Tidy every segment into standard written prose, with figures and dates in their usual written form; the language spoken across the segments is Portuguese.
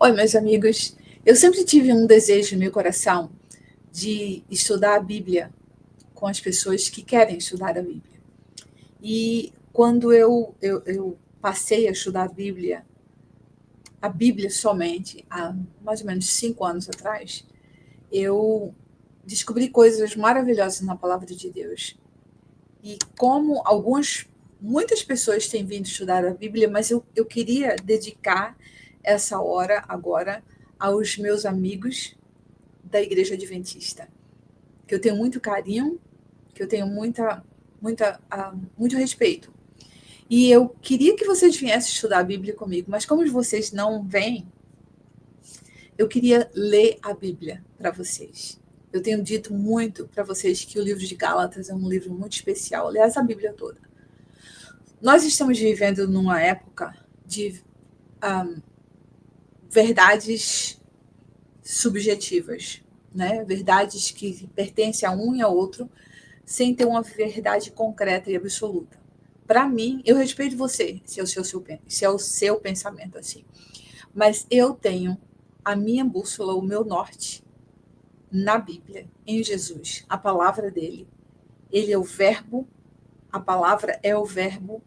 Oi, meus amigos. Eu sempre tive um desejo no meu coração de estudar a Bíblia com as pessoas que querem estudar a Bíblia. E quando eu passei a estudar a Bíblia somente, há mais ou menos 5 anos atrás, eu descobri coisas maravilhosas na palavra de Deus. E como muitas pessoas têm vindo estudar a Bíblia, mas eu queria dedicar essa hora agora aos meus amigos da Igreja Adventista, que eu tenho muito carinho, que eu tenho muito respeito. E eu queria que vocês viessem estudar a Bíblia comigo, mas como vocês não vêm, eu queria ler a Bíblia para vocês. Eu tenho dito muito para vocês que o livro de Gálatas é um livro muito especial, aliás, a Bíblia toda. Nós estamos vivendo numa época de verdades subjetivas, né? Verdades que pertencem a um e a outro, sem ter uma verdade concreta e absoluta. Para mim, eu respeito você, se é o seu pensamento assim, mas eu tenho a minha bússola, o meu norte na Bíblia, em Jesus, a palavra dele. Ele é o verbo, a palavra é o verbo,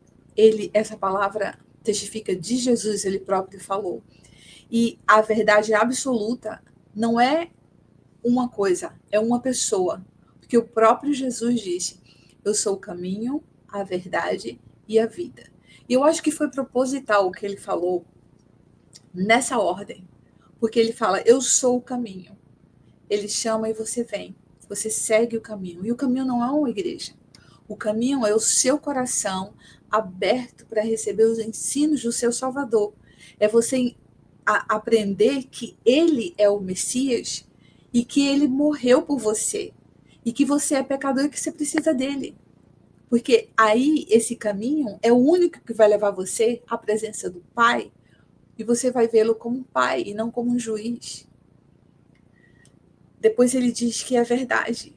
essa palavra testifica de Jesus, ele próprio falou. E a verdade absoluta não é uma coisa, é uma pessoa. Porque o próprio Jesus disse: eu sou o caminho, a verdade e a vida. E eu acho que foi proposital o que ele falou nessa ordem. Porque ele fala: eu sou o caminho. Ele chama e você vem. Você segue o caminho. E o caminho não é uma igreja. O caminho é o seu coração aberto para receber os ensinos do seu Salvador. É você aprender que ele é o Messias e que ele morreu por você. E que você é pecador e que você precisa dele. Porque aí esse caminho é o único que vai levar você à presença do Pai e você vai vê-lo como um pai e não como um juiz. Depois ele diz que é verdade.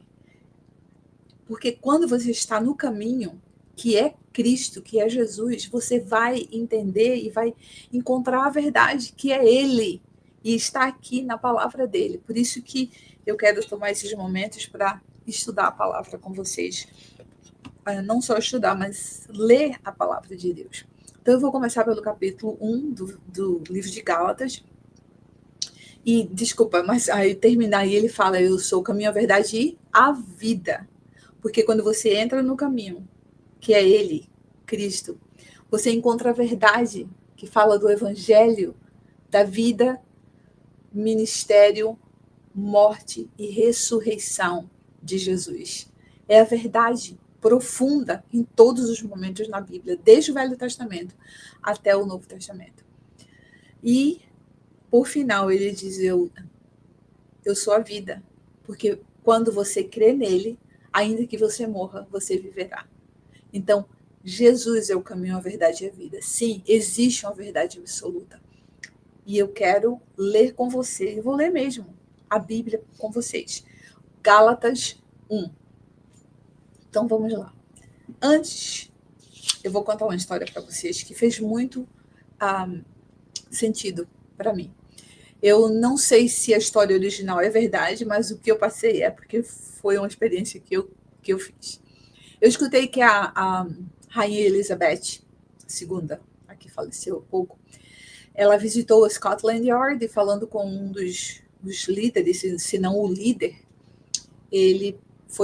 Porque quando você está no caminho, que é Cristo, que é Jesus, você vai entender e vai encontrar a verdade, que é Ele, e está aqui na palavra dele. Por isso que eu quero tomar esses momentos para estudar a palavra com vocês. Não só estudar, mas ler a palavra de Deus. Então eu vou começar pelo capítulo 1 do livro de Gálatas. E, desculpa, mas aí terminar aí ele fala: eu sou o caminho, a verdade e a vida. Porque quando você entra no caminho, que é ele, Cristo, você encontra a verdade que fala do evangelho, da vida, ministério, morte e ressurreição de Jesus. É a verdade profunda em todos os momentos na Bíblia, desde o Velho Testamento até o Novo Testamento. E, por final, ele diz: eu sou a vida, porque quando você crê nele, ainda que você morra, você viverá. Então, Jesus é o caminho, a verdade e a vida. Sim, existe uma verdade absoluta. E eu quero ler com você, eu vou ler mesmo a Bíblia com vocês. Gálatas 1. Então, vamos lá. Antes, eu vou contar uma história para vocês que fez muito sentido para mim. Eu não sei se a história original é verdade, mas o que eu passei é porque foi uma experiência que eu fiz. Eu escutei que a Rainha Elizabeth II, a que faleceu há pouco, ela visitou o Scotland Yard e falando com um dos líderes, se não o líder,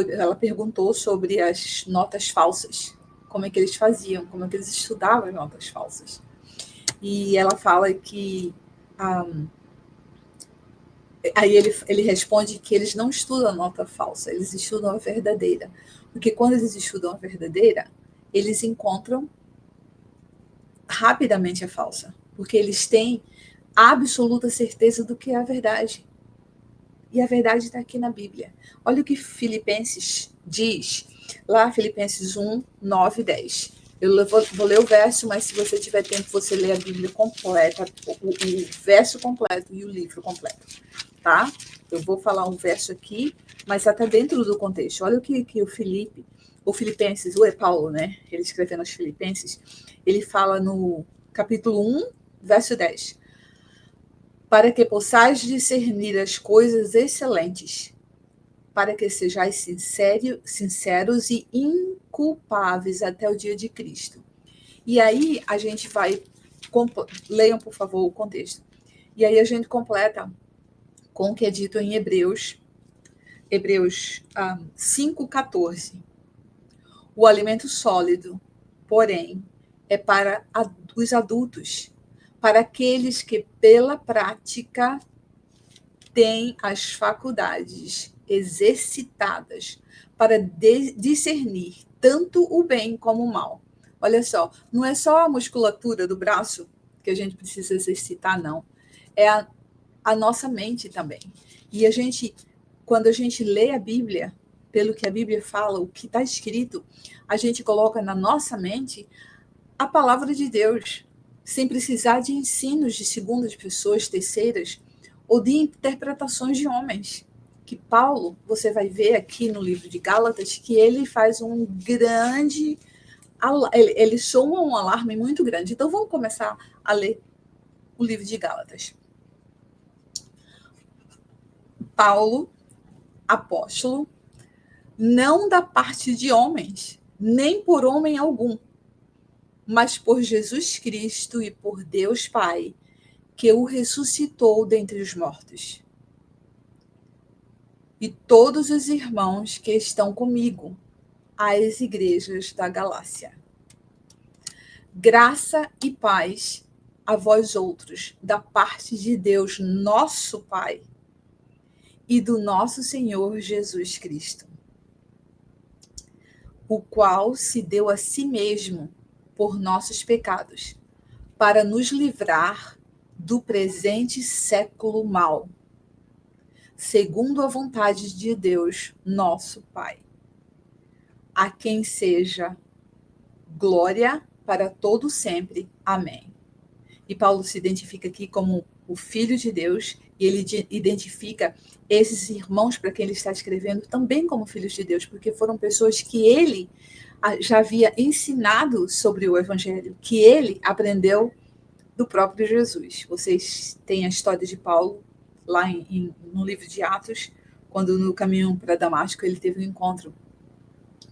ela perguntou sobre as notas falsas, como é que eles faziam, como é que eles estudavam as notas falsas. E ela fala que aí ele responde que eles não estudam a nota falsa, eles estudam a verdadeira. Porque quando eles estudam a verdadeira, eles encontram rapidamente a falsa. Porque eles têm absoluta certeza do que é a verdade. E a verdade está aqui na Bíblia. Olha o que Filipenses diz, lá Filipenses 1, 9 e 10. Eu vou ler o verso, mas se você tiver tempo, você lê a Bíblia completa, o verso completo e o livro completo. Tá? Eu vou falar um verso aqui, mas está dentro do contexto. Olha o que o Filipenses, o Paulo, né? Ele escrevendo aos Filipenses, ele fala no capítulo 1, verso 10. para que possais discernir as coisas excelentes, para que sejais sinceros e inculpáveis até o dia de Cristo. E aí a gente vai... Leiam, por favor, o contexto. E aí a gente completa com o que é dito em Hebreus 5,14. O alimento sólido, porém, é para os adultos, para aqueles que, pela prática, têm as faculdades exercitadas para discernir tanto o bem como o mal. Olha só, não é só a musculatura do braço que a gente precisa exercitar, não. É a nossa mente também. E quando a gente lê a Bíblia, pelo que a Bíblia fala, o que está escrito, a gente coloca na nossa mente a palavra de Deus, sem precisar de ensinos de segundas pessoas, terceiras, ou de interpretações de homens. Que Paulo, você vai ver aqui no livro de Gálatas, que ele faz um grande... Ele soa um alarme muito grande. Então, vamos começar a ler o livro de Gálatas. Paulo, apóstolo, não da parte de homens, nem por homem algum, mas por Jesus Cristo e por Deus Pai, que o ressuscitou dentre os mortos. E todos os irmãos que estão comigo, às igrejas da Galácia. Graça e paz a vós outros, da parte de Deus, nosso Pai, e do nosso Senhor Jesus Cristo, o qual se deu a si mesmo por nossos pecados, para nos livrar do presente século mau, segundo a vontade de Deus, nosso Pai, a quem seja glória para todo sempre. Amém. E Paulo se identifica aqui como o Filho de Deus, e ele identifica esses irmãos para quem ele está escrevendo também como filhos de Deus, porque foram pessoas que ele já havia ensinado sobre o Evangelho, que ele aprendeu do próprio Jesus. Vocês têm a história de Paulo lá no livro de Atos, quando no caminho para Damasco ele teve um encontro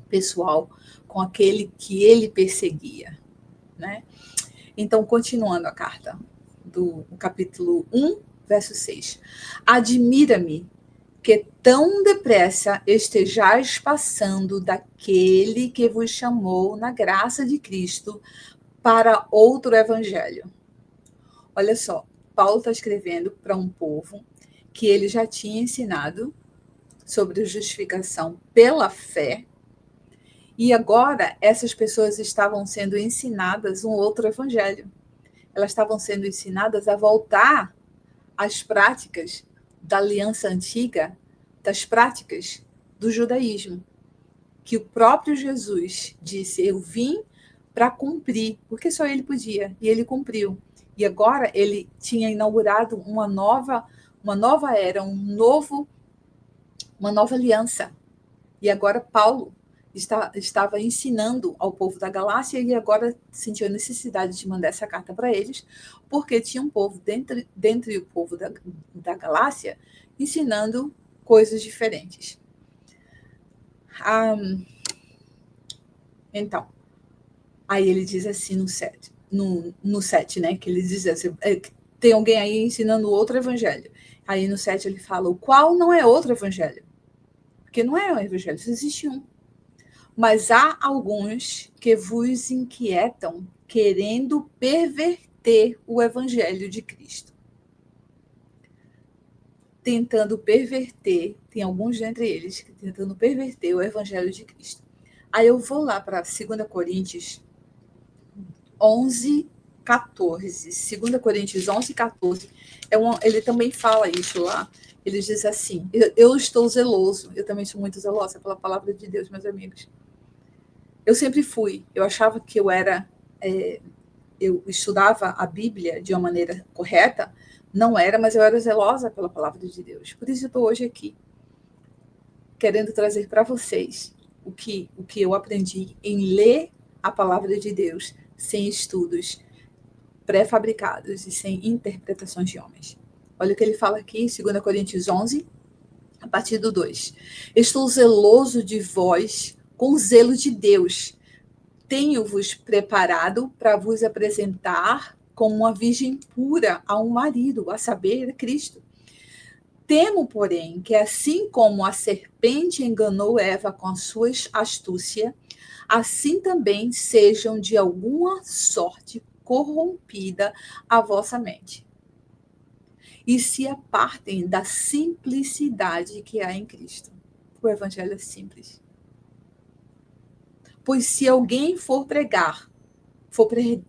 pessoal com aquele que ele perseguia, né? Então, continuando a carta do capítulo 1, verso 6. Admira-me que tão depressa estejais passando daquele que vos chamou na graça de Cristo para outro evangelho. Olha só, Paulo está escrevendo para um povo que ele já tinha ensinado sobre a justificação pela fé, e agora essas pessoas estavam sendo ensinadas um outro evangelho. Elas estavam sendo ensinadas a voltar às práticas da aliança antiga, das práticas do judaísmo, que o próprio Jesus disse: eu vim para cumprir, porque só ele podia, e ele cumpriu. E agora ele tinha inaugurado uma nova era, uma nova aliança. E agora Paulo estava ensinando ao povo da Galácia, e agora sentiu a necessidade de mandar essa carta para eles, porque tinha um povo dentre o povo da Galácia ensinando coisas diferentes. Então, aí ele diz assim no 7, né, que ele diz assim, tem alguém aí ensinando outro evangelho. Aí no 7 ele fala, o qual não é outro evangelho. Porque não é um evangelho, só existe um. Mas há alguns que vos inquietam, querendo perverter o evangelho de Cristo. Tentando perverter, tem alguns dentre eles tentando perverter o evangelho de Cristo. Aí eu vou lá para 2 Coríntios 11, 14. 2 Coríntios 11, 14. Ele também fala isso lá. Ele diz assim, eu estou zeloso, eu também sou muito zelosa pela palavra de Deus, meus amigos. Eu sempre fui, eu achava que eu estudava a Bíblia de uma maneira correta, não era, mas eu era zelosa pela palavra de Deus. Por isso eu estou hoje aqui, querendo trazer para vocês o que eu aprendi em ler a palavra de Deus sem estudos pré-fabricados e sem interpretações de homens. Olha o que ele fala aqui, 2 Coríntios 11, a partir do 2. Estou zeloso de vós com zelo de Deus. Tenho-vos preparado para vos apresentar como uma virgem pura a um marido, a saber, Cristo. Temo, porém, que assim como a serpente enganou Eva com a sua astúcia, assim também sejam de alguma sorte corrompida a vossa mente. E se apartem da simplicidade que há em Cristo. O evangelho é simples. Pois se alguém for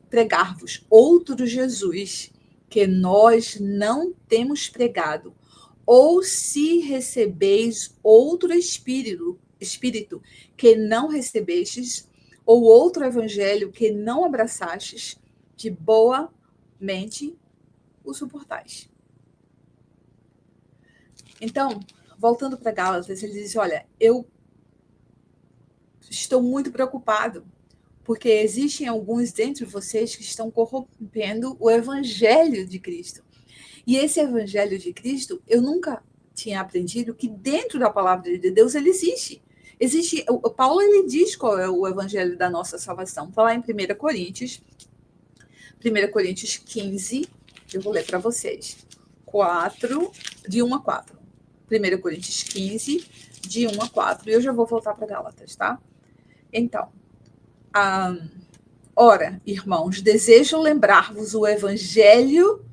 pregar-vos outro Jesus, que nós não temos pregado, ou se recebeis outro espírito que não recebestes, ou outro evangelho que não abraçastes, de boa mente o suportais. Então, voltando para Gálatas, ele diz, olha, eu estou muito preocupado, porque existem alguns dentre vocês que estão corrompendo o evangelho de Cristo. E esse evangelho de Cristo, eu nunca tinha aprendido que dentro da palavra de Deus ele existe. O Paulo ele diz qual é o evangelho da nossa salvação. Está lá em 1 Coríntios 15, eu vou ler para vocês. 4, de 1 a 4. 1 Coríntios 15, de 1 a 4. E eu já vou voltar para Gálatas, tá? Então, ora, irmãos, desejo lembrar-vos o evangelho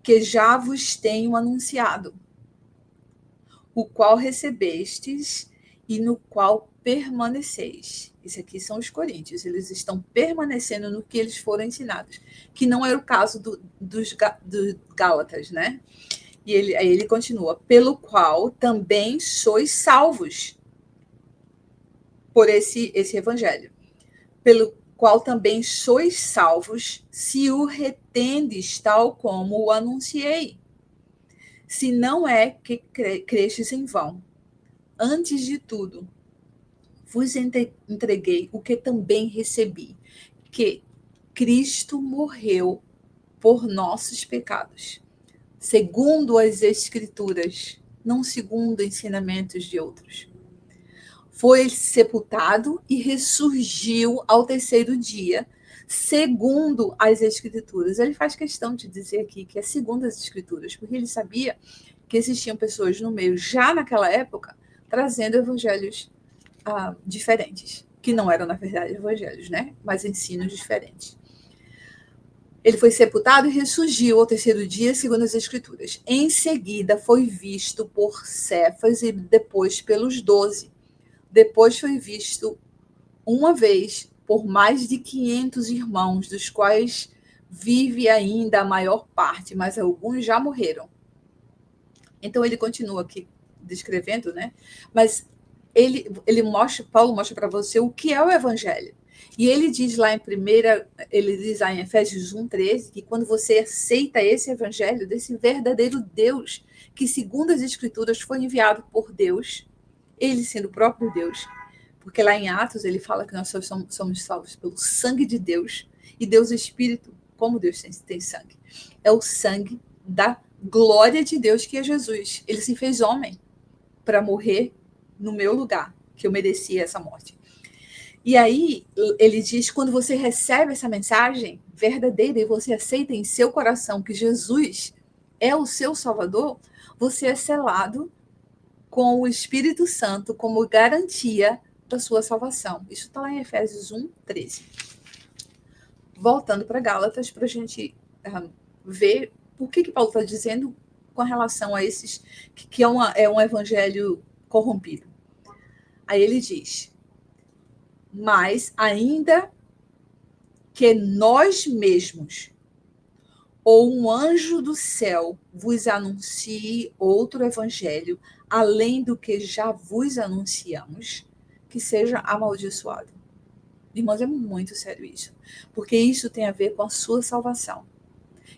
que já vos tenho anunciado, o qual recebestes e no qual permaneceis. Isso aqui são os coríntios, eles estão permanecendo no que eles foram ensinados, que não era o caso dos Gálatas, né? E aí ele continua, pelo qual também sois salvos por esse evangelho, pelo qual também sois salvos, se o retendes tal como o anunciei. Se não é que crestes em vão. Antes de tudo, vos entreguei o que também recebi, que Cristo morreu por nossos pecados, segundo as Escrituras, não segundo ensinamentos de outros. Foi sepultado e ressurgiu ao terceiro dia, segundo as Escrituras. Ele faz questão de dizer aqui que é segundo as Escrituras, porque ele sabia que existiam pessoas no meio, já naquela época, trazendo evangelhos diferentes, que não eram, na verdade, evangelhos, né? Mas ensinos diferentes. Ele foi sepultado e ressurgiu ao terceiro dia, segundo as Escrituras. Em seguida, foi visto por Cefas e depois pelos 12. Depois foi visto uma vez por mais de 500 irmãos, dos quais vive ainda a maior parte, mas alguns já morreram. Então ele continua aqui descrevendo, né? Mas Paulo mostra para você o que é o evangelho. E ele diz lá ele diz lá em Efésios 1:13, que quando você aceita esse evangelho desse verdadeiro Deus, que segundo as Escrituras foi enviado por Deus, ele sendo o próprio Deus, porque lá em Atos ele fala que nós somos salvos pelo sangue de Deus, e Deus é Espírito, como Deus tem sangue. É o sangue da glória de Deus, que é Jesus. Ele se fez homem para morrer no meu lugar, que eu merecia essa morte. E aí ele diz, quando você recebe essa mensagem verdadeira e você aceita em seu coração que Jesus é o seu Salvador, você é selado com o Espírito Santo como garantia da sua salvação. Isso está lá em Efésios 1:13. Voltando para Gálatas, para a gente ver o que Paulo está dizendo com relação a esses, que é um evangelho corrompido. Aí ele diz, mas ainda que nós mesmos ou um anjo do céu vos anuncie outro evangelho, além do que já vos anunciamos, que seja amaldiçoado. Irmãos, é muito sério isso, porque isso tem a ver com a sua salvação.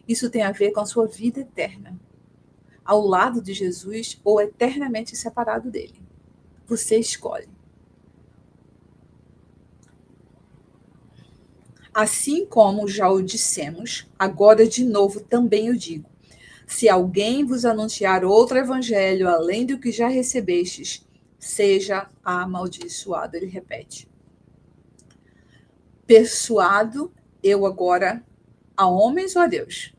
Isso tem a ver com a sua vida eterna, ao lado de Jesus ou eternamente separado dele. Você escolhe. Assim como já o dissemos, agora de novo também o digo. Se alguém vos anunciar outro evangelho além do que já recebestes, seja amaldiçoado. Ele repete. Persuado eu agora a homens ou a Deus?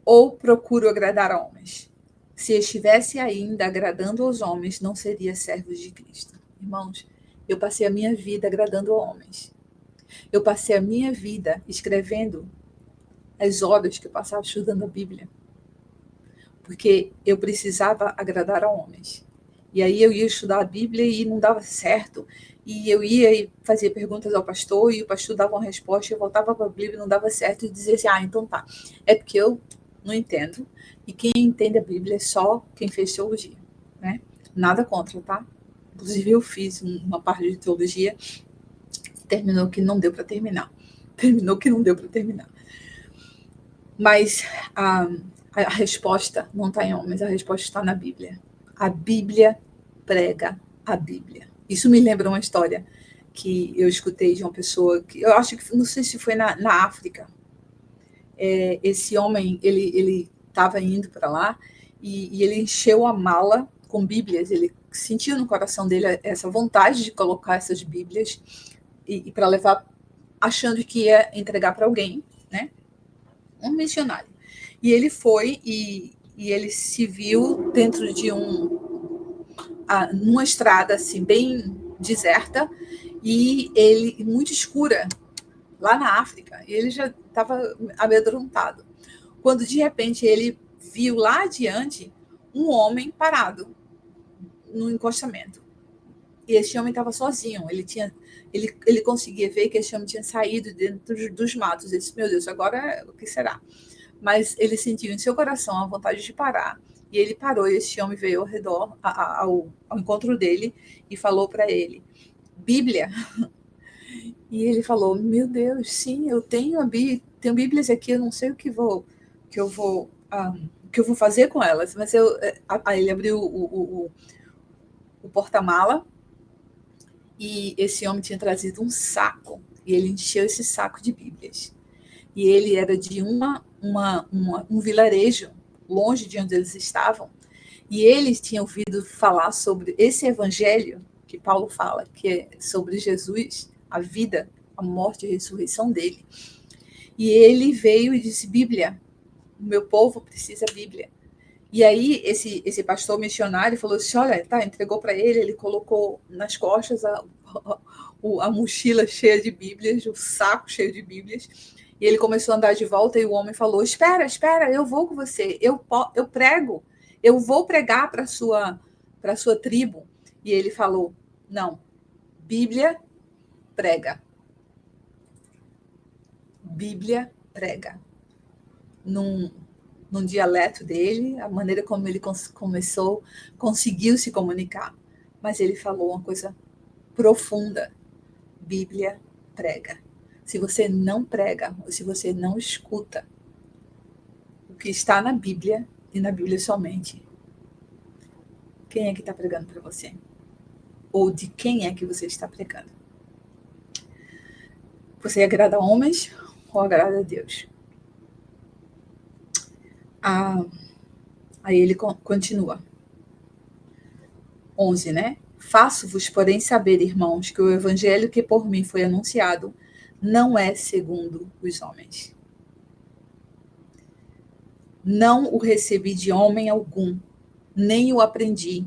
Ou procuro agradar a homens? Se estivesse ainda agradando aos homens, não seria servo de Cristo. Irmãos, eu passei a minha vida agradando a homens. Eu passei a minha vida escrevendo as horas que eu passava estudando a Bíblia, porque eu precisava agradar a homens. E aí eu ia estudar a Bíblia e não dava certo, e eu ia e fazia perguntas ao pastor, e o pastor dava uma resposta, eu voltava para a Bíblia e não dava certo, e dizia assim, então tá, é porque eu não entendo, e quem entende a Bíblia é só quem fez teologia, né? Nada contra, tá? Inclusive eu fiz uma parte de teologia, terminou que não deu para terminar. Terminou que não deu para terminar. Mas a resposta não está em homens, a resposta está na Bíblia. A Bíblia prega a Bíblia. Isso me lembra uma história que eu escutei de uma pessoa que eu acho que não sei se foi na África. Esse homem ele estava indo para lá e ele encheu a mala com Bíblias. Ele sentiu no coração dele essa vontade de colocar essas Bíblias e para levar, achando que ia entregar para alguém, né? Um missionário. E ele foi e ele se viu dentro de numa estrada assim bem deserta e ele muito escura lá na África. E ele já estava amedrontado. Quando de repente ele viu lá adiante um homem parado no encostamento. E esse homem estava sozinho. Ele conseguia ver que esse homem tinha saído dentro dos matos. Ele disse: meu Deus, agora o que será? Mas ele sentiu em seu coração a vontade de parar. E ele parou, e esse homem veio ao redor, ao encontro dele, e falou para ele, Bíblia. E ele falou, meu Deus, sim, eu tenho tenho Bíblias aqui, eu não sei que eu vou fazer com elas. Mas aí ele abriu o porta-mala, e esse homem tinha trazido um saco, e ele encheu esse saco de Bíblias. E ele era de um vilarejo longe de onde eles estavam, e eles tinham ouvido falar sobre esse evangelho que Paulo fala, que é sobre Jesus, a vida, a morte e a ressurreição dele. E ele veio e disse, Bíblia, o meu povo precisa Bíblia. E aí esse pastor missionário falou assim, olha, tá, entregou para ele, ele colocou nas costas a mochila cheia de Bíblias, o saco cheio de Bíblias, e ele começou a andar de volta, e o homem falou, espera, eu vou com você, eu prego, eu vou pregar para a sua tribo. E ele falou, não, Bíblia prega. Bíblia prega. Num dialeto dele, a maneira como ele conseguiu se comunicar. Mas ele falou uma coisa profunda. Bíblia prega. Se você não prega, ou se você não escuta o que está na Bíblia, e na Bíblia somente, quem é que está pregando para você? Ou de quem é que você está pregando? Você agrada a homens ou agrada a Deus? Aí ele continua. 11, né? Faço-vos, porém, saber, irmãos, que o evangelho que por mim foi anunciado não é segundo os homens. Não o recebi de homem algum, nem o aprendi,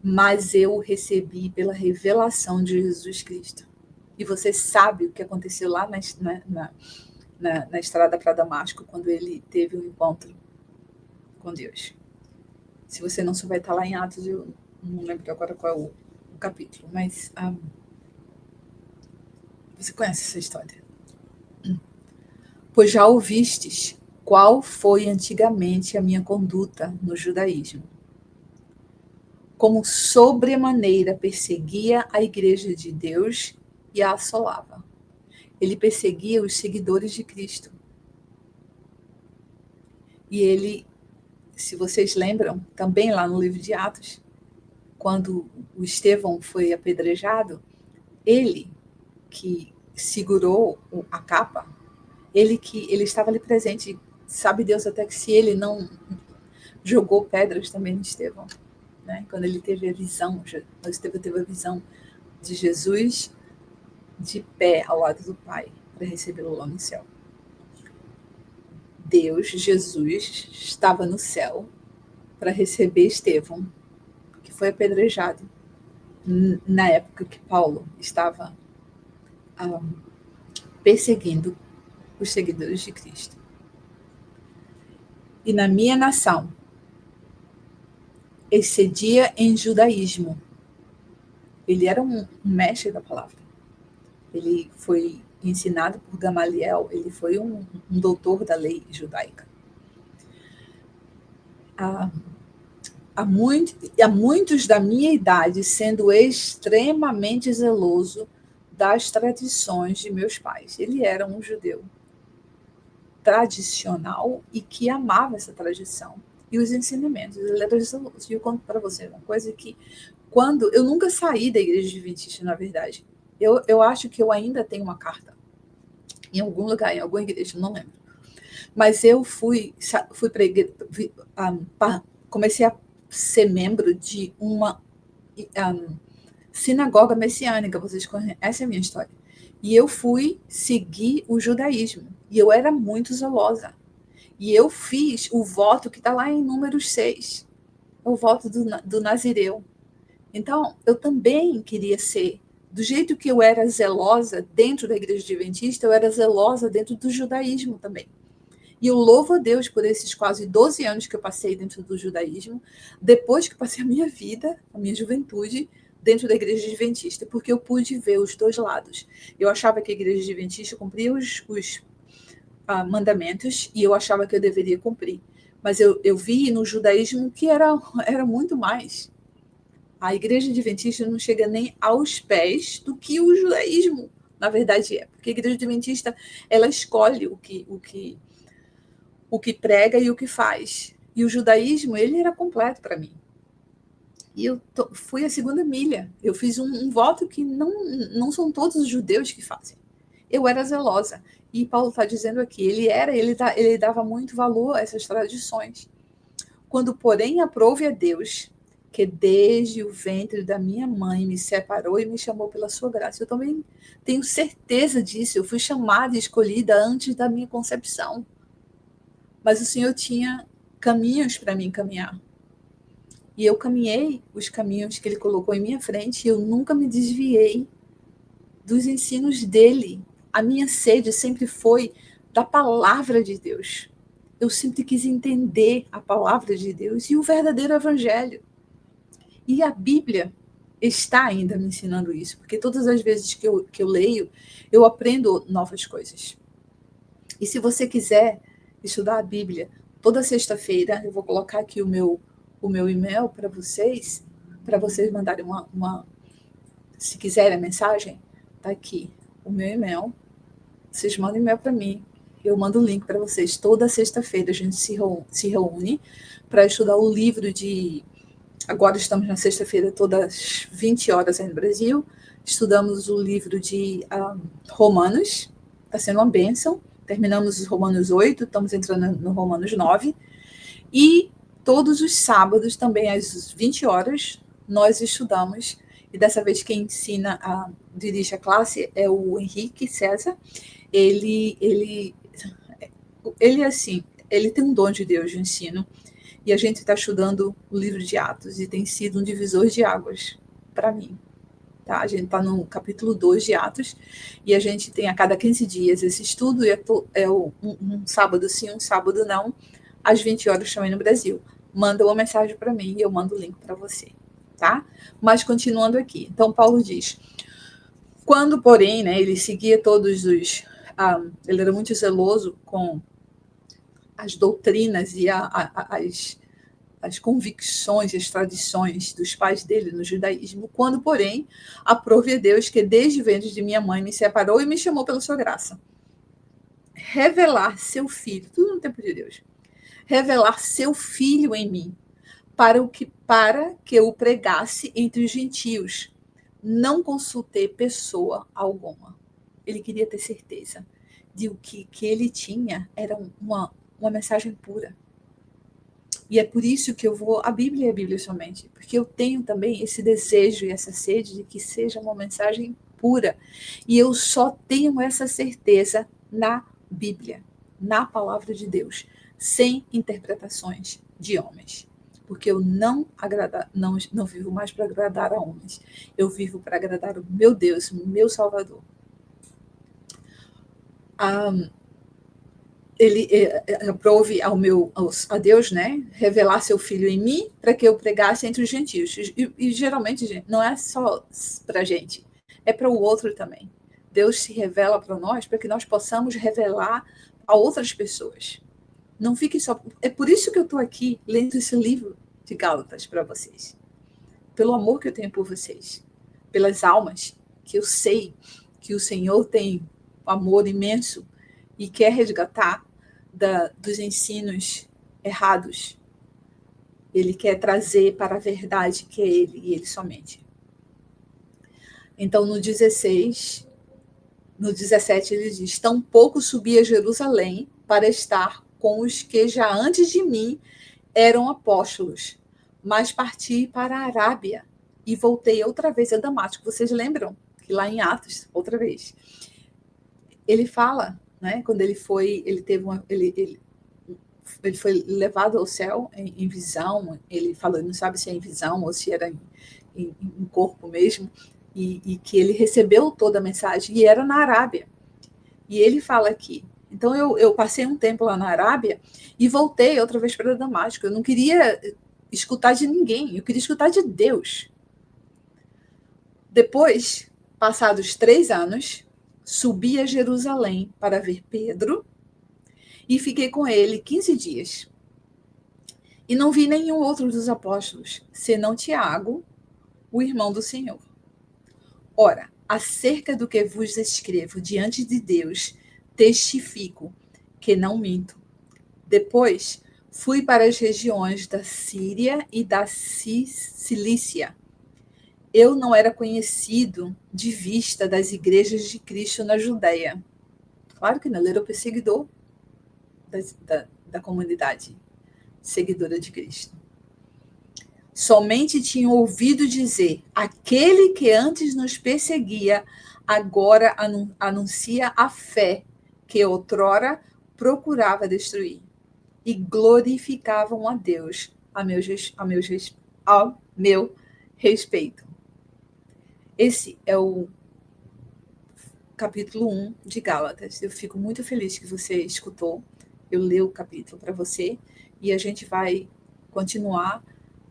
mas eu o recebi pela revelação de Jesus Cristo. E você sabe o que aconteceu lá na estrada para Damasco, quando ele teve um encontro com Deus. Se você não souber, está lá em Atos, eu não lembro agora qual é o capítulo, mas você conhece essa história. Pois já ouvistes qual foi antigamente a minha conduta no judaísmo. Como sobremaneira perseguia a igreja de Deus e a assolava. Ele perseguia os seguidores de Cristo. E ele, se vocês lembram, também lá no livro de Atos, quando o Estevão foi apedrejado, ele que segurou a capa, ele estava ali presente sabe Deus até que se ele não jogou pedras também em Estevão, né? Quando ele teve a visão, Estevão teve a visão de Jesus de pé ao lado do Pai para recebê-lo lá no céu. Deus, Jesus, estava no céu para receber Estevão, que foi apedrejado na época que Paulo estava perseguindo os seguidores de Cristo. E na minha nação excedia em judaísmo. Ele era um mestre da palavra. Ele foi ensinado por Gamaliel, ele foi um doutor da lei judaica. Há muitos da minha idade sendo extremamente zeloso das tradições de meus pais. Ele era um judeu tradicional e que amava essa tradição e os ensinamentos. Ele era zeloso. E eu conto para você uma coisa que, quando eu nunca saí da igreja adventista, na verdade, eu acho que eu ainda tenho uma carta em algum lugar, em alguma igreja, não lembro. Mas eu fui para a igreja, comecei a ser membro de uma sinagoga messiânica, vocês conhecem a minha história. E eu fui seguir o judaísmo. E eu era muito zelosa. E eu fiz o voto que está lá em Números 6, o voto do Nazireu. Então, eu também queria ser, do jeito que eu era zelosa dentro da igreja adventista, eu era zelosa dentro do judaísmo também. E eu louvo a Deus por esses quase 12 anos que eu passei dentro do judaísmo, depois que passei a minha vida, a minha juventude, dentro da igreja adventista, porque eu pude ver os dois lados. Eu achava que a igreja adventista cumpria os mandamentos e eu achava que eu deveria cumprir. Mas eu vi no judaísmo que era muito mais. A igreja adventista não chega nem aos pés do que o judaísmo, na verdade, é. Porque a igreja adventista, ela escolhe o que prega e o que faz. E o judaísmo, ele era completo para mim. E eu fui a segunda milha. Eu fiz um voto que não são todos os judeus que fazem. Eu era zelosa. E Paulo está dizendo aqui, ele dava muito valor a essas tradições. Quando, porém, aprove a Deus, que desde o ventre da minha mãe me separou e me chamou pela sua graça. Eu também tenho certeza disso. Eu fui chamada e escolhida antes da minha concepção. Mas o Senhor tinha caminhos para mim caminhar. E eu caminhei os caminhos que Ele colocou em minha frente e eu nunca me desviei dos ensinos dEle. A minha sede sempre foi da palavra de Deus. Eu sempre quis entender a palavra de Deus e o verdadeiro evangelho. E a Bíblia está ainda me ensinando isso, porque todas as vezes que eu leio, eu aprendo novas coisas. E se você quiser estudar a Bíblia, toda sexta-feira eu vou colocar aqui o meu e-mail para vocês mandarem se quiserem a mensagem, tá aqui o meu e-mail. Vocês mandam e-mail para mim, eu mando o link para vocês. Toda sexta-feira a gente se reúne para estudar o livro de... Agora estamos na sexta-feira, todas 20 horas aí no Brasil. Estudamos o livro de Romanos, está sendo uma bênção. Terminamos os Romanos 8, estamos entrando no Romanos 9. E todos os sábados, também às 20 horas, nós estudamos. E dessa vez quem dirige a classe é o Henrique César. Ele assim, ele tem um dom de Deus de ensino. E a gente está estudando o livro de Atos e tem sido um divisor de águas para mim. Tá? A gente está no capítulo 2 de Atos e a gente tem a cada 15 dias esse estudo e um sábado sim, um sábado não, às 20 horas também no Brasil. Manda uma mensagem para mim e eu mando o link para você. Tá? Mas continuando aqui. Então, Paulo diz, quando, porém, né, ele seguia todos os... ele era muito zeloso com as doutrinas e as convicções e as tradições dos pais dele no judaísmo, quando, porém, aprove a Deus que desde o ventre de minha mãe me separou e me chamou pela sua graça. Revelar seu filho, tudo no tempo de Deus, revelar seu filho em mim, para que eu pregasse entre os gentios. Não consultei pessoa alguma. Ele queria ter certeza de que ele tinha era uma mensagem pura. E é por isso que eu vou à Bíblia e à Bíblia somente, porque eu tenho também esse desejo e essa sede de que seja uma mensagem pura. E eu só tenho essa certeza na Bíblia, na palavra de Deus, sem interpretações de homens. Porque eu não vivo mais para agradar a homens. Eu vivo para agradar o meu Deus, o meu Salvador. Ele aprove a Deus, né, revelar seu Filho em mim para que eu pregasse entre os gentios. E geralmente, gente, não é só para a gente, é para o outro também. Deus se revela para nós para que nós possamos revelar a outras pessoas. Não fique só... É por isso que eu estou aqui lendo esse livro de Gálatas para vocês. Pelo amor que eu tenho por vocês. Pelas almas que eu sei que o Senhor tem um amor imenso e quer resgatar dos ensinos errados. Ele quer trazer para a verdade que é ele e ele somente. Então, no 16, no 17, ele diz: tampouco subi a Jerusalém para estar com os que já antes de mim eram apóstolos, mas parti para a Arábia e voltei outra vez a Damasco. Vocês lembram que lá em Atos, outra vez, ele fala, né, quando ele foi levado ao céu em visão, ele falou, não sabe se é em visão ou se era em corpo mesmo, e que ele recebeu toda a mensagem, e era na Arábia. E ele fala aqui, então eu passei um tempo lá na Arábia e voltei outra vez para Damasco. Eu não queria escutar de ninguém, eu queria escutar de Deus. Depois, passados 3 anos, subi a Jerusalém para ver Pedro e fiquei com ele 15 dias. E não vi nenhum outro dos apóstolos, senão Tiago, o irmão do Senhor. Ora, acerca do que vos escrevo diante de Deus, testifico que não minto. Depois, fui para as regiões da Síria e da Cilícia. Eu não era conhecido de vista das igrejas de Cristo na Judéia. Claro que não, ele era o perseguidor da comunidade seguidora de Cristo. Somente tinham ouvido dizer: aquele que antes nos perseguia, agora anuncia a fé que outrora procurava destruir. E glorificavam a Deus ao meu respeito. Esse é o capítulo 1 de Gálatas. Eu fico muito feliz que você escutou. Eu leio o capítulo para você e a gente vai continuar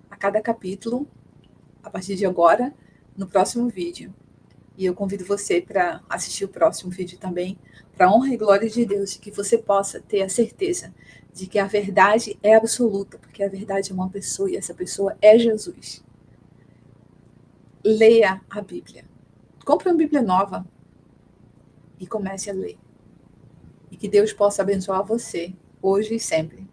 a cada capítulo, a partir de agora, no próximo vídeo. E eu convido você para assistir o próximo vídeo também, para a honra e glória de Deus, e que você possa ter a certeza de que a verdade é absoluta, porque a verdade é uma pessoa e essa pessoa é Jesus. Leia a Bíblia. Compre uma Bíblia nova e comece a ler. E que Deus possa abençoar você, hoje e sempre.